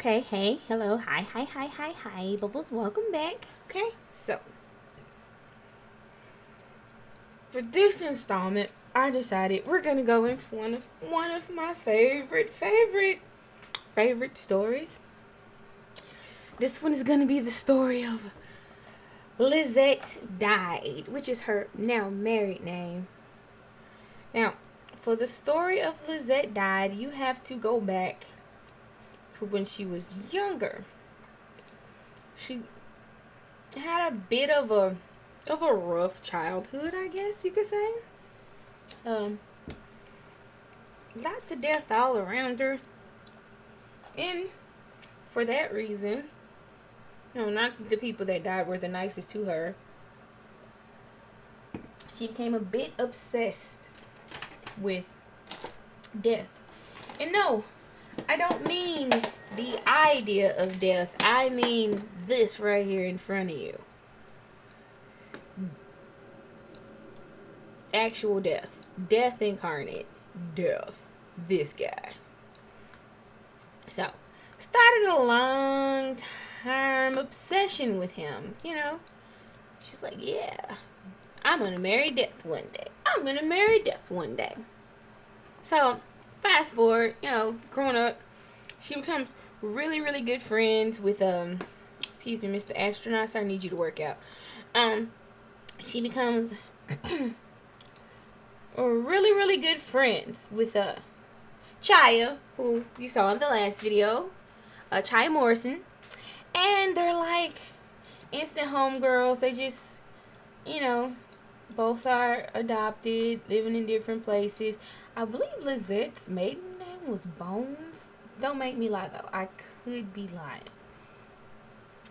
Okay, hey, hello, hi, Bubbles, welcome back. Okay, so for this installment, I decided we're gonna go into one of my favorite stories. This one is gonna be the story of Lizette Died, which is her now married name. Now, for the story of Lizette Died, you have to go back to when she was younger. She had a bit of a rough childhood, I guess you could say. Um, Lots of death all around her, and for that reason, not the people that died were the nicest to her. She became a bit obsessed with death. And no, I don't mean the idea of death. I mean this right here in front of you. Actual death. Death incarnate. Death. This guy. So, started a long term obsession with him. She's like, yeah, I'm gonna marry death one day. I'm gonna marry death one day. So, fast forward, growing up, she becomes really, really good friends with excuse me, Mr. Astronaut, so I need you to work out. She becomes really, really good friends with Chaya, who you saw in the last video, Chaya Morrison, and they're like instant homegirls. They just, both are adopted, living in different places. I believe Lizette's maiden name was Bones. Don't make me lie though. I could be lying.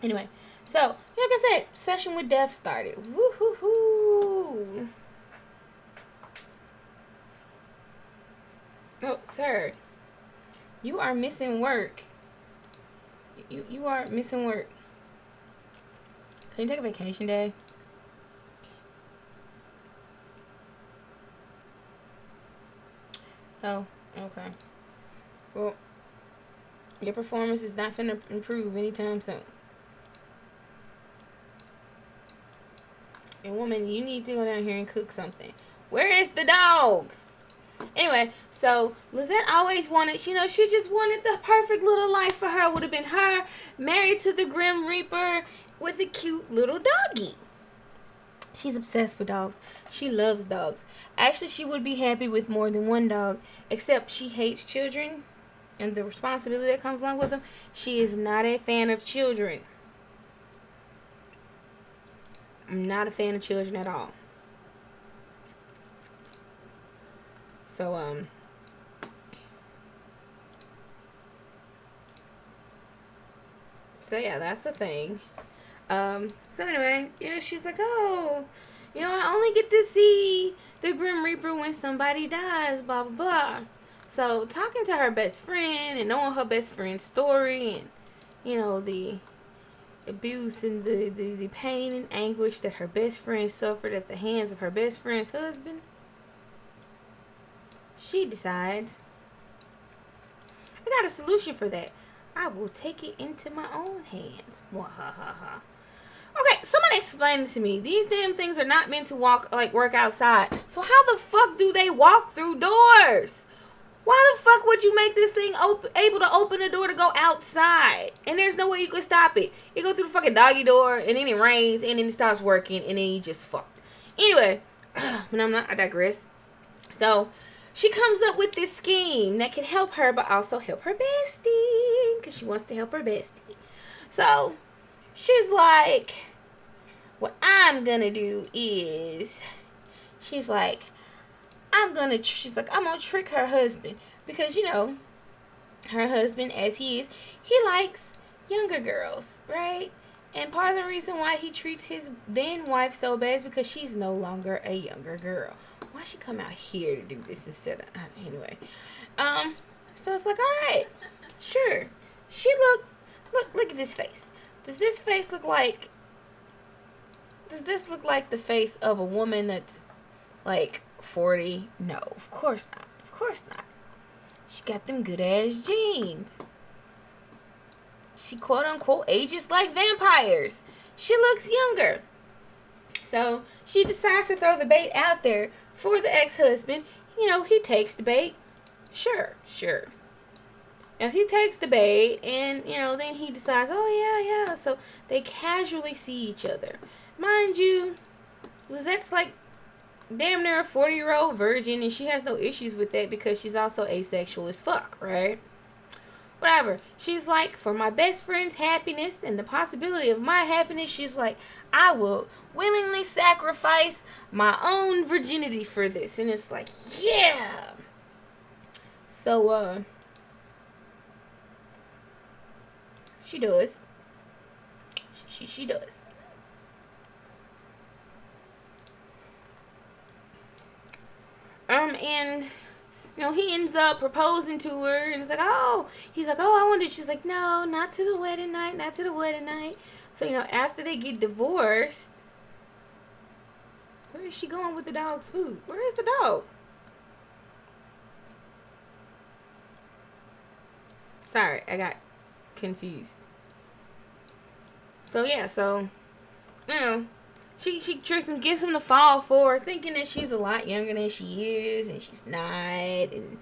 Anyway, so like I said, session with death started. Woo-hoo-hoo. Oh, sir, you are missing work. You are missing work. Can you take a vacation day? Oh, okay. Well, your performance is not finna improve anytime soon. And woman, you need to go down here and cook something. Where is the dog? Anyway, so Lizette always wanted, she just wanted the perfect little life for her. Would have been her married to the Grim Reaper with a cute little doggy. She's obsessed with dogs. She loves dogs. Actually, she would be happy with more than one dog, except she hates children and the responsibility that comes along with them. She is not a fan of children. I'm not a fan of children at all. So, yeah, that's the thing. So anyway, she's like, oh, I only get to see the Grim Reaper when somebody dies, blah, blah, blah. So talking to her best friend and knowing her best friend's story and, the abuse and the pain and anguish that her best friend suffered at the hands of her best friend's husband, she decides, I got a solution for that. I will take it into my own hands. Okay, somebody explain it to me. These damn things are not meant to work outside. So how the fuck do they walk through doors? Why the fuck would you make this thing able to open the door to go outside? And there's no way you could stop it. You go through the fucking doggy door, and then it rains, and then it stops working, and then you just fucked. Anyway, I digress. So, she comes up with this scheme that can help her, but also help her bestie, because she wants to help her bestie. So, she's like, what I'm gonna do is, she's like, I'm gonna trick her husband, because, her husband, as he is, he likes younger girls, right? And part of the reason why he treats his then wife so bad is because she's no longer a younger girl. Why she come out here to do this instead of anyway? So it's like, all right, sure. She look at this face. Does this look like the face of a woman that's like 40? No, of course not. Of course not. She got them good ass jeans. she quote unquote ages like vampires. She looks younger. So she decides to throw the bait out there for the ex-husband. You know, he takes the bait. Sure. Now he takes the bait, and you know, then he decides, oh yeah. So they casually see each other. Mind you, Lizette's like damn near a 40-year-old virgin, and she has no issues with that because she's also asexual as fuck, right? Whatever. She's like, for my best friend's happiness and the possibility of my happiness, she's like, I will willingly sacrifice my own virginity for this. And it's like, yeah. So, she does. She does. And you know, he ends up proposing to her, and it's like, he's like, I wonder. She's like, no, not to the wedding night. So, you know, after they get divorced, where is she going with the dog's food? Where is the dog? Sorry, I got confused. So, yeah, you know, she tricks him, gets him to fall for her, thinking that she's a lot younger than she is, and she's not. And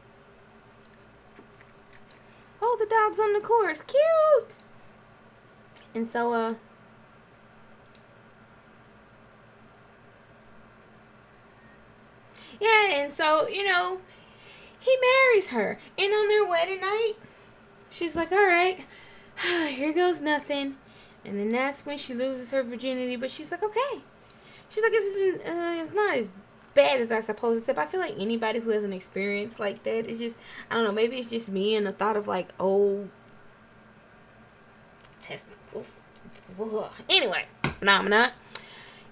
the dog's on the course, cute. And so yeah, and so you know, he marries her, and on their wedding night, she's like, all right, here goes nothing. And then that's when she loses her virginity. But she's like, okay. She's like, it's not as bad as I suppose. Except I feel like anybody who has an experience like that, it's just, I don't know, maybe it's just me and the thought of like old testicles. Anyway, phenomena.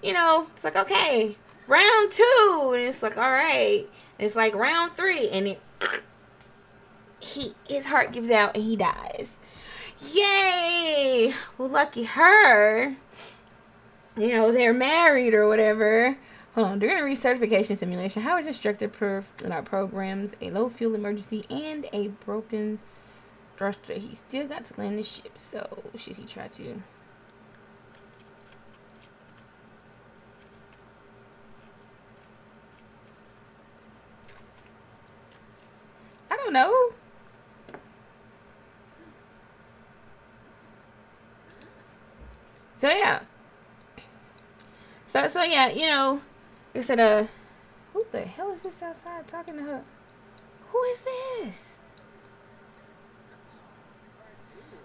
You know, it's like, okay, round 2. And it's like, all right. And it's like round 3. And his heart gives out and he dies. Yay! Well, lucky her. You know, they're married or whatever. Hold on. During a recertification simulation, Howard's instructor programs a low fuel emergency and a broken thruster. He still got to land the ship. So, should he try to? I don't know. So yeah. So yeah, you know, I said, who the hell is this outside talking to her? Who is this?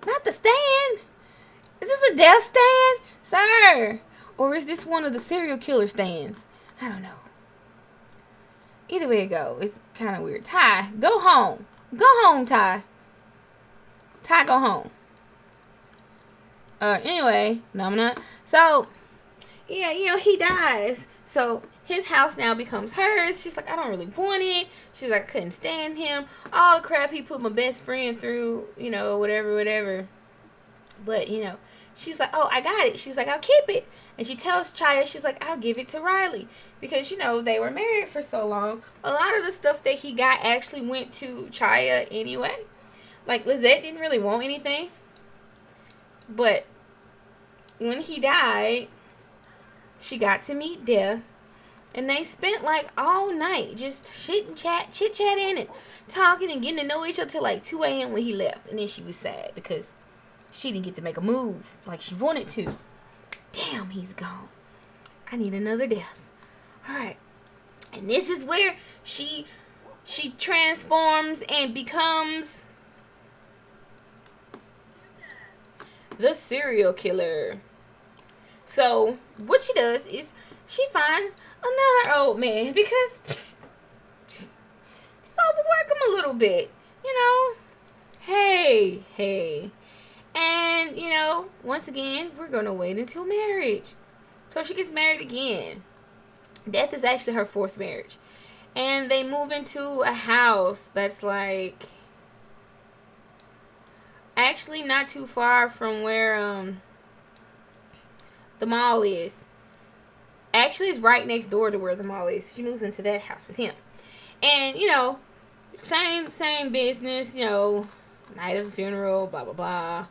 Not the stand. Is this a death stand, sir? Or is this one of the serial killer stands? I don't know. Either way it go, it's kind of weird. Ty, go home. Go home, Ty. Ty, go home. Anyway, no, I'm not. So, yeah, you know, he dies. So, his house now becomes hers. She's like, I don't really want it. She's like, I couldn't stand him. All the crap he put my best friend through, you know, whatever. But, you know, she's like, oh, I got it. She's like, I'll keep it. And she tells Chaya, she's like, I'll give it to Riley. Because, you know, they were married for so long. A lot of the stuff that he got actually went to Chaya anyway. Like, Lizette didn't really want anything. But when he died, she got to meet death. And they spent like all night just chit-chatting and talking and getting to know each other till like 2 a.m. when he left. And then she was sad because she didn't get to make a move like she wanted to. Damn, he's gone. I need another death. Alright. And this is where she transforms and becomes the serial killer. So, what she does is she finds another old man because just overwork him a little bit. You know? Hey. And, you know, once again, we're going to wait until marriage. So she gets married again. Death is actually her 4th marriage. And they move into a house that's like actually not too far from where the mall is. Actually, it's right next door to where the mall is. She moves into that house with him. And, you know, same business, you know, night of the funeral, blah, blah, blah.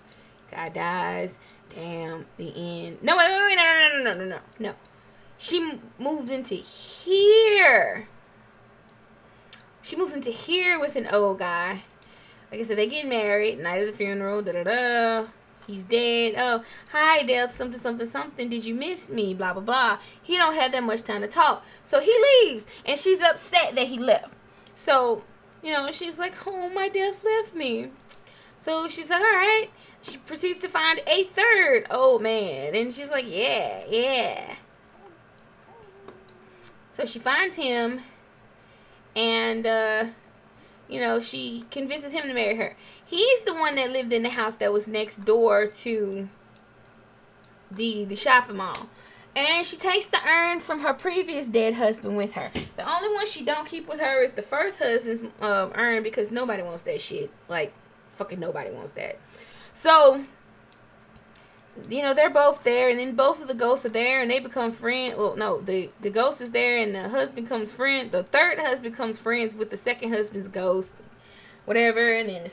Guy dies. Damn, the end. No, wait, no. She moves into here. She moves into here with an old guy. Like I said, they get married. Night of the funeral. He's dead. Oh, hi, Death. Something. Did you miss me? Blah, blah, blah. He don't have that much time to talk. So he leaves. And she's upset that he left. So, she's like, oh, my Death left me. So she's like, all right. She proceeds to find a third old man. And she's like, yeah. So she finds him. And, she convinces him to marry her. He's the one that lived in the house that was next door to the shopping mall. And she takes the urn from her previous dead husband with her. The only one she don't keep with her is the first husband's urn, because nobody wants that shit. Like, fucking nobody wants that. So, they're both there, and then both of the ghosts are there, and they become friends. Well, no, the ghost is there, and the husband becomes friend. The third husband becomes friends with the second husband's ghost, whatever. And then the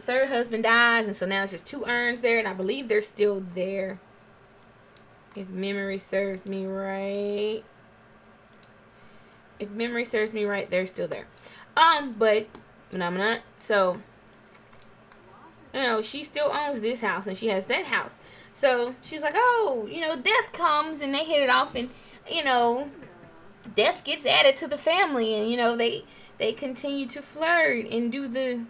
third husband dies, and so now it's just two urns there, and I believe they're still there, if memory serves me right. If memory serves me right, they're still there. But I'm not. So, she still owns this house, and she has that house. So she's like, oh, Death comes, and they hit it off, and Death gets added to the family, and they continue to flirt and do the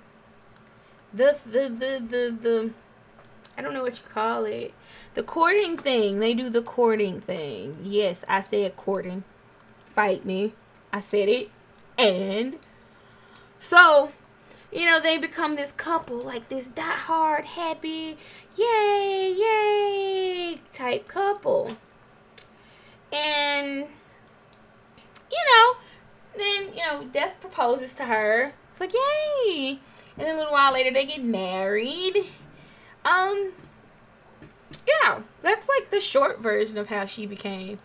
I don't know what you call it, the courting thing. They do the courting thing. Yes, I said courting. Fight me. I said it. And so, they become this couple, like this die-hard, happy, yay, type couple. And, then, Death proposes to her. It's like, yay. And then a little while later, they get married. Yeah, that's like the short version of how she became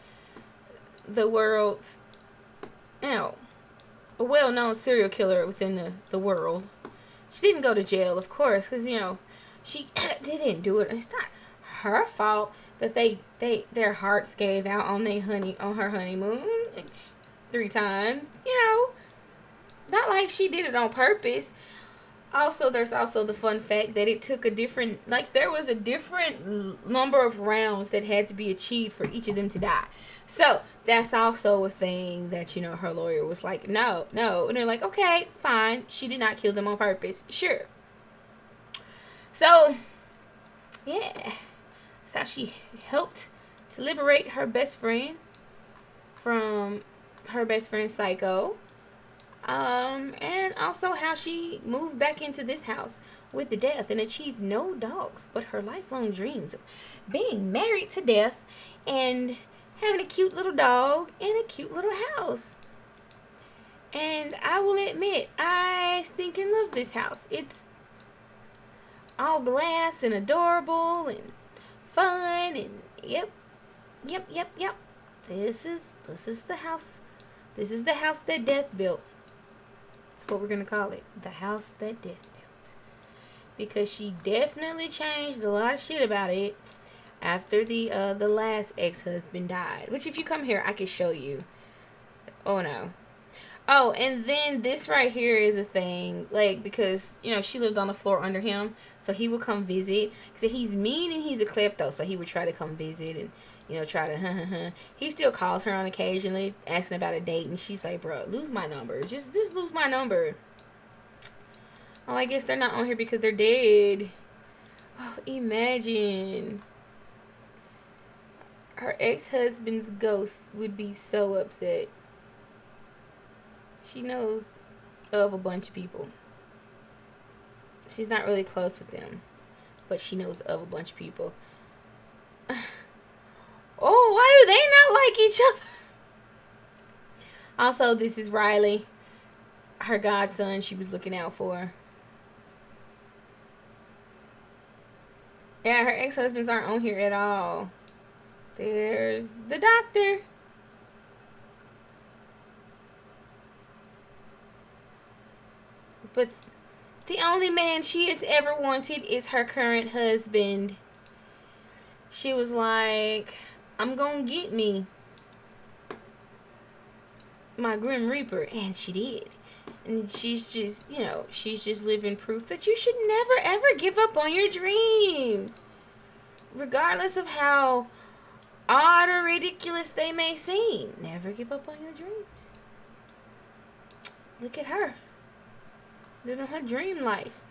the world's, a well-known serial killer within the world. She didn't go to jail, of course, because, she didn't do it. It's not her fault that their hearts gave out on her honeymoon 3 times. Not like she did it on purpose. Also, there's also the fun fact that it took there was a different number of rounds that had to be achieved for each of them to die. So, that's also a thing that, her lawyer was like, no. And they're like, okay, fine. She did not kill them on purpose. Sure. So, yeah. That's how she helped to liberate her best friend from her best friend's psycho. And also how she moved back into this house with the Death and achieved no dogs but her lifelong dreams of being married to Death and having a cute little dog and a cute little house. And I will admit, I think and love this house. It's all glass and adorable and fun and yep. This is the house. This is the house that Death built. That's what we're gonna call it. The house that Death built. Because she definitely changed a lot of shit about it after the last ex-husband died. Which, if you come here, I can show you. Oh no. Oh, and then this right here is a thing, like, because, she lived on the floor under him, so he would come visit. Because he's mean and he's a klepto, so he would try to come visit and, try to, He still calls her on occasionally, asking about a date, and she's like, bro, lose my number. Just lose my number. Oh, I guess they're not on here because they're dead. Oh, imagine. Her ex-husband's ghost would be so upset. She knows of a bunch of people. She's not really close with them, but she knows of a bunch of people. Oh, why do they not like each other? Also, this is Riley, her godson she was looking out for. Yeah, her ex-husbands aren't on here at all. There's the doctor. But The only man she has ever wanted is her current husband. She was like, I'm gonna get me my Grim Reaper. And she did. And she's just, you know, she's just living proof that you should never ever give up on your dreams. Regardless of how odd or ridiculous they may seem. Never give up on your dreams. Look at her. Living her dream life.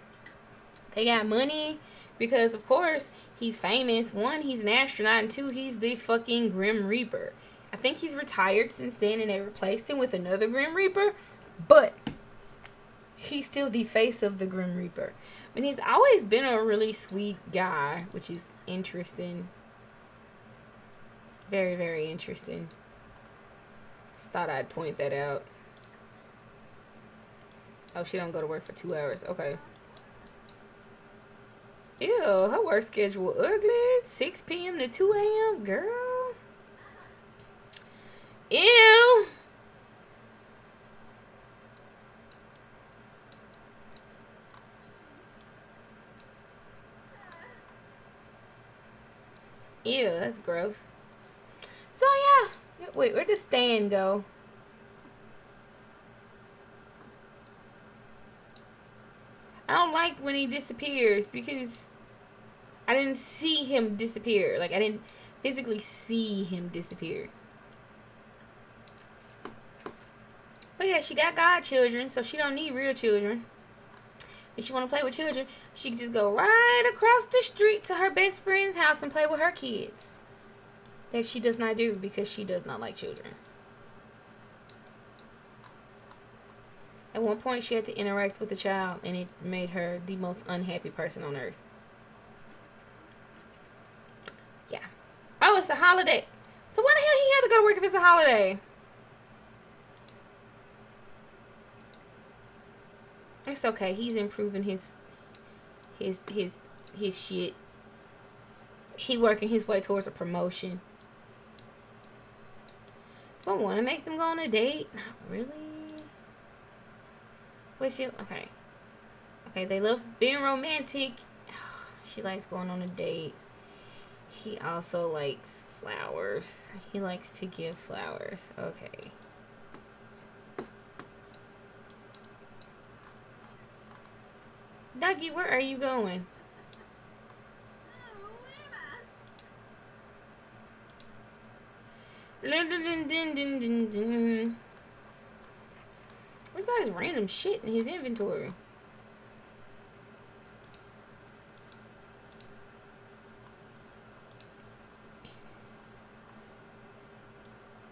They got money because, of course, he's famous. One, he's an astronaut. And two, he's the fucking Grim Reaper. I think he's retired since then and they replaced him with another Grim Reaper. But he's still the face of the Grim Reaper. And he's always been a really sweet guy, which is interesting. Very, very interesting. Just thought I'd point that out. Oh, she don't go to work for 2 hours. Okay. Ew, her work schedule ugly. 6 p.m. to 2 a.m. Girl. Ew. Ew, that's gross. So, yeah. Wait, where'd the stand go? I don't like when he disappears because I didn't see him disappear. Like, I didn't physically see him disappear. But yeah, she got godchildren, so she don't need real children. If she want to play with children, she can just go right across the street to her best friend's house and play with her kids. That she does not do because she does not like children. At one point, she had to interact with a child, and it made her the most unhappy person on earth. Yeah. Oh, it's a holiday. So why the hell he had to go to work if it's a holiday? It's okay. He's improving his shit. He working his way towards a promotion. Do I want to make them go on a date? Not really. Wait, okay. Okay, they love being romantic. She likes going on a date. He also likes flowers. He likes to give flowers. Okay. Dougie, where are you going? Where's all this random shit in his inventory?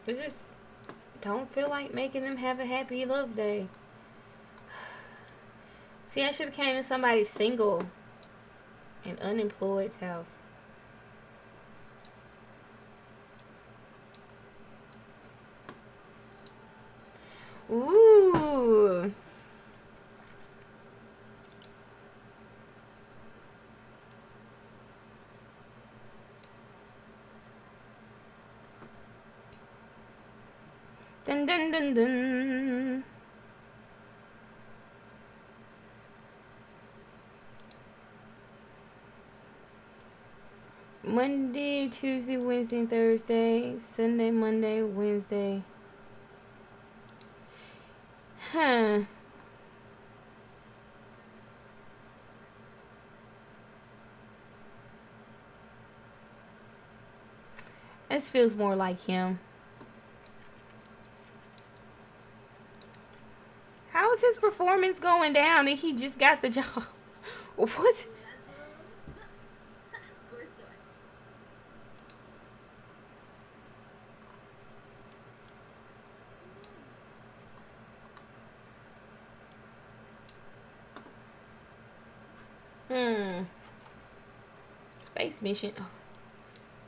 I just don't feel like making them have a happy love day. See, I should have came to somebody single and unemployed's house. Ooh. Dun dun dun dun. Monday, Tuesday, Wednesday, Thursday, Sunday, Monday, Wednesday. Huh. This feels more like him. How is his performance going down and he just got the job? What? Space mission. Oh,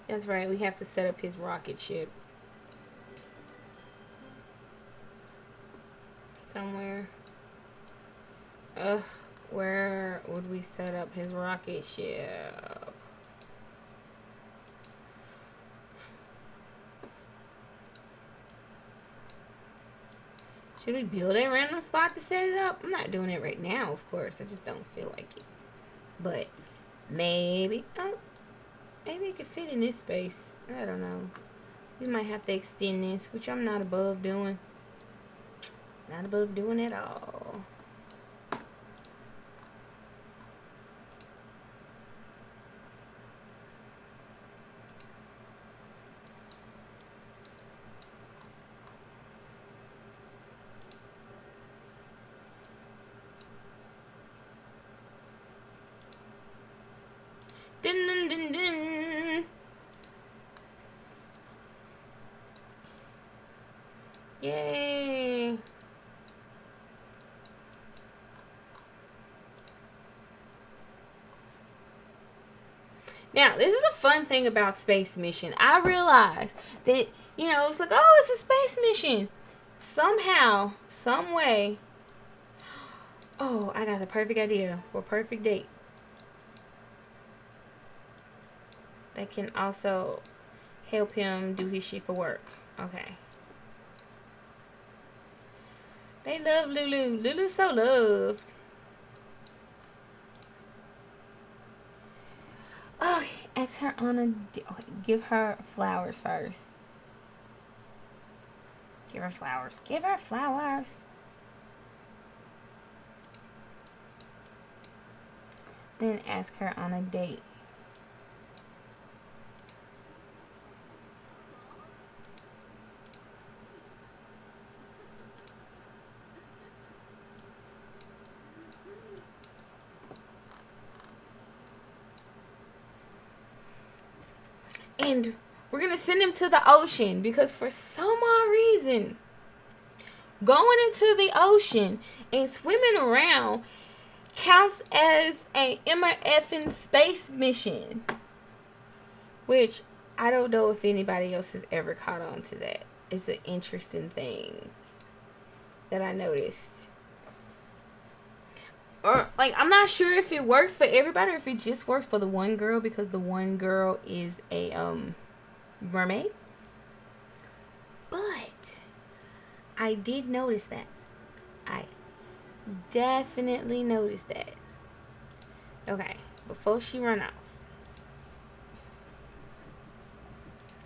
that's right. We have to set up his rocket ship. Somewhere. Where would we set up his rocket ship? Should we build a random spot to set it up? I'm not doing it right now, of course. I just don't feel like it. But maybe, oh, maybe it could fit in this space. I don't know. We might have to extend this, which I'm not above doing. Not above doing at all. Dun, dun, dun, dun. Yay. Now, this is a fun thing about Space Mission. I realized that, you know, it's like, oh, it's a space mission. Somehow, some way. Oh, I got the perfect idea for a perfect date. That can also help him do his shit for work. Okay. They love Lulu. Lulu's so loved. Oh, ask her on a... Okay, give her flowers first. Give her flowers. Give her flowers. Then ask her on a date. And we're going to send him to the ocean because for some odd reason, going into the ocean and swimming around counts as a MRFing space mission. Which I don't know if anybody else has ever caught on to that. It's an interesting thing that I noticed. Or, like, I'm not sure if it works for everybody or if it just works for the one girl because the one girl is a mermaid. But I did notice that. I definitely noticed that. Okay, before she run off.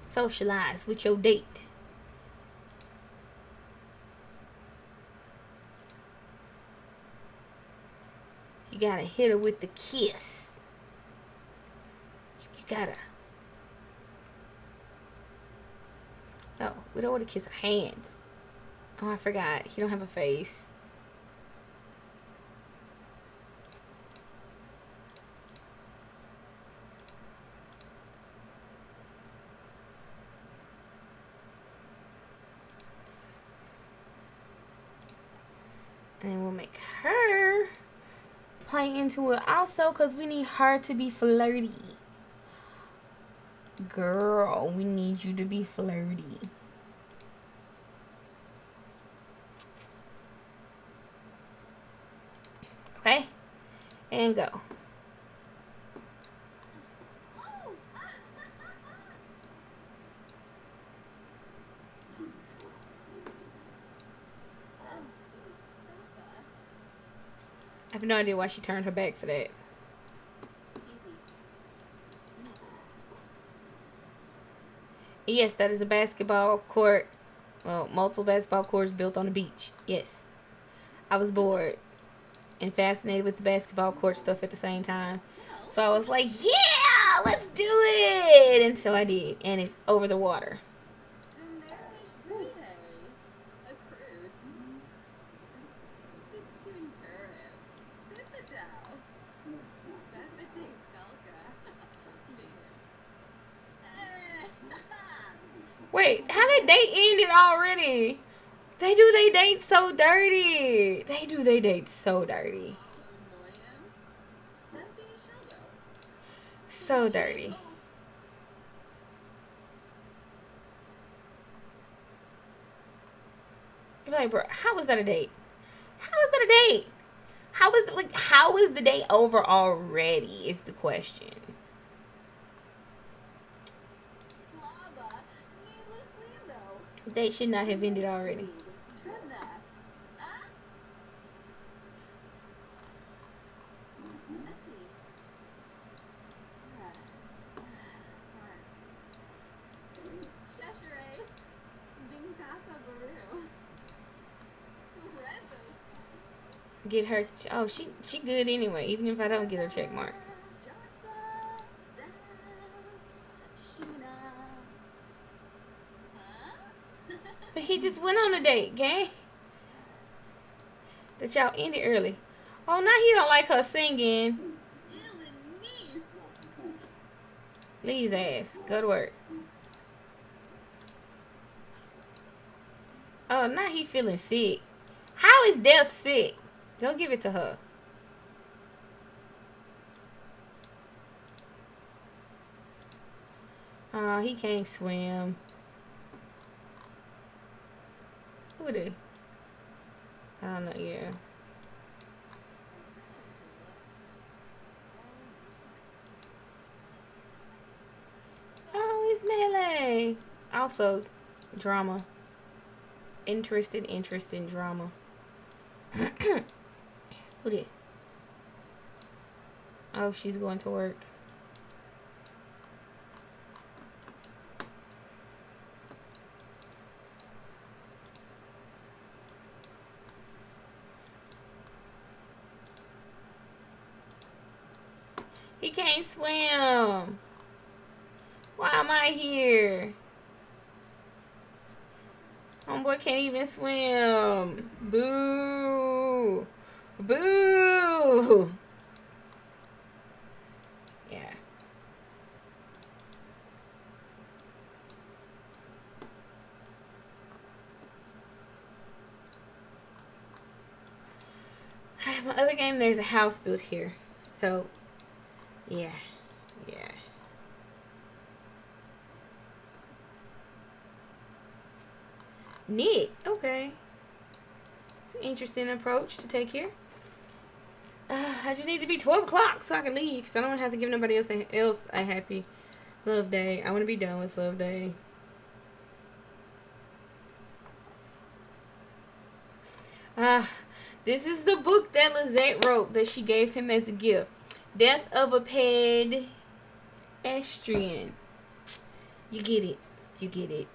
Socialize with your date. You gotta hit her with the kiss. You gotta. Oh, we don't want to kiss her hands. Oh, I forgot. He don't have a face. And then we'll make her play into it also because we need her to be flirty. Girl, we need you to be flirty. Okay? And go. I have no idea why she turned her back for that. Yes, that is a basketball court. Well, multiple basketball courts built on the beach. Yes. I was bored and fascinated with the basketball court stuff at the same time. So I was like, yeah, let's do it. And so I did. And it's over the water. Wait, how did they end it already? They do they date so dirty. They do they date so dirty. So dirty. You're like, bro, how was that a date? How was that a date? How was it, like, how is the date over already is the question. They should not have ended already. get her. Oh, she good anyway. Even if I don't get her check mark. But he just went on a date, gang. That y'all ended early. Oh, now he don't like her singing. Lee's ass. Go to work. Oh, now he feeling sick. How is Death sick? Go give it to her. Oh, he can't swim. Who it is? I don't know, yeah. Oh, it's Melee. Also, drama. Interesting drama. Who did? Oh, she's going to work. He can't swim. Why am I here? Homeboy can't even swim. Boo. Boo. Yeah. My other game, there's a house built here. So, yeah. Yeah. Neat. Okay. It's an interesting approach to take here. I just need to be 12 o'clock so I can leave because I don't want to have to give nobody else a happy love day. I want to be done with love day. This is the book that Lizette wrote that she gave him as a gift. Death of a Pedestrian. You get it. You get it.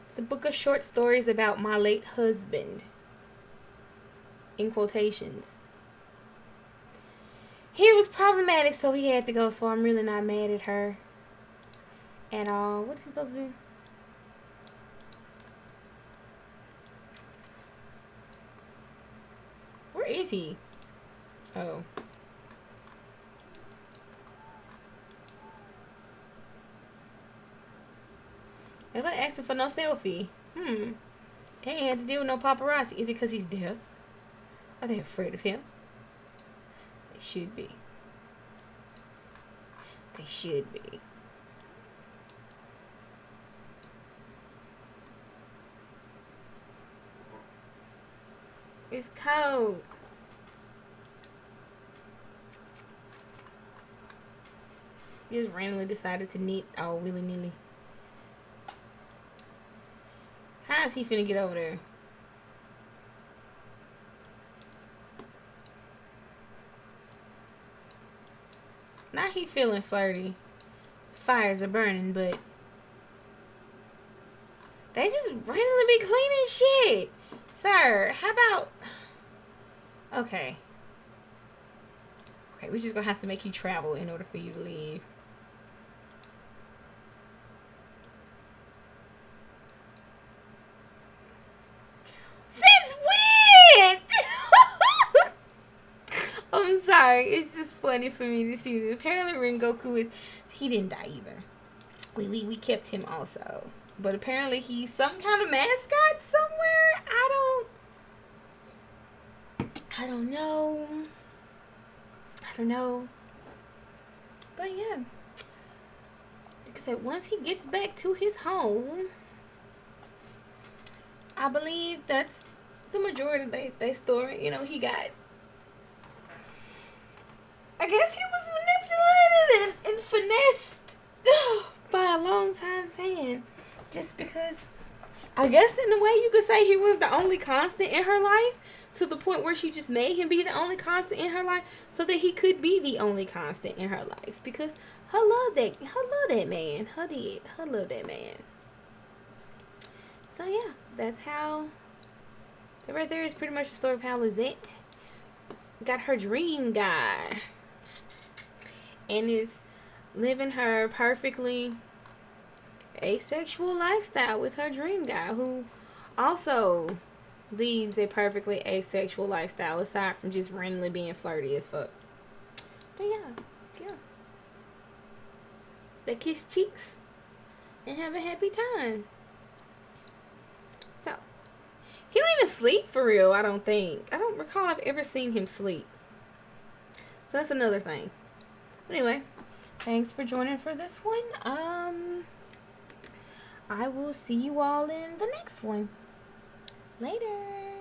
It's a book of short stories about my late husband. In quotations. He was problematic, so he had to go, so I'm really not mad at her at all. What's he supposed to do? Where is he? Oh. Everybody asking for no selfie. He ain't had to deal with no paparazzi. Is it because he's deaf? Are they afraid of him? They should be. They should be. It's cold. You just randomly decided to knit all willy-nilly. How is he finna get over there? Now he feeling flirty. Fires are burning, but they just randomly be cleaning shit. Sir, how about... Okay. Okay, we're just gonna have to make you travel in order for you to leave. Since when? I'm sorry. It's just funny for me to see this. Apparently Rengoku he didn't die either. We kept him also. But apparently he's some kind of mascot somewhere. I don't know. But yeah. Like I said, once he gets back to his home, I believe that's the majority of their story. You know, he got... I guess he was manipulated and finessed by a long-time fan. Just because, I guess in a way you could say he was the only constant in her life, to the point where she just made him be the only constant in her life so that he could be the only constant in her life. Because her love that man. Her love that man. So yeah, that's how That right there is pretty much the story of how Lizette got her dream guy and is living her perfectly asexual lifestyle with her dream guy, who also leads a perfectly asexual lifestyle aside from just randomly being flirty as fuck. But yeah. They kiss cheeks and have a happy time. So, he don't even sleep for real, I don't think. I don't recall I've ever seen him sleep. So that's another thing. But anyway, thanks for joining for this one. I will see you all in the next one. Later.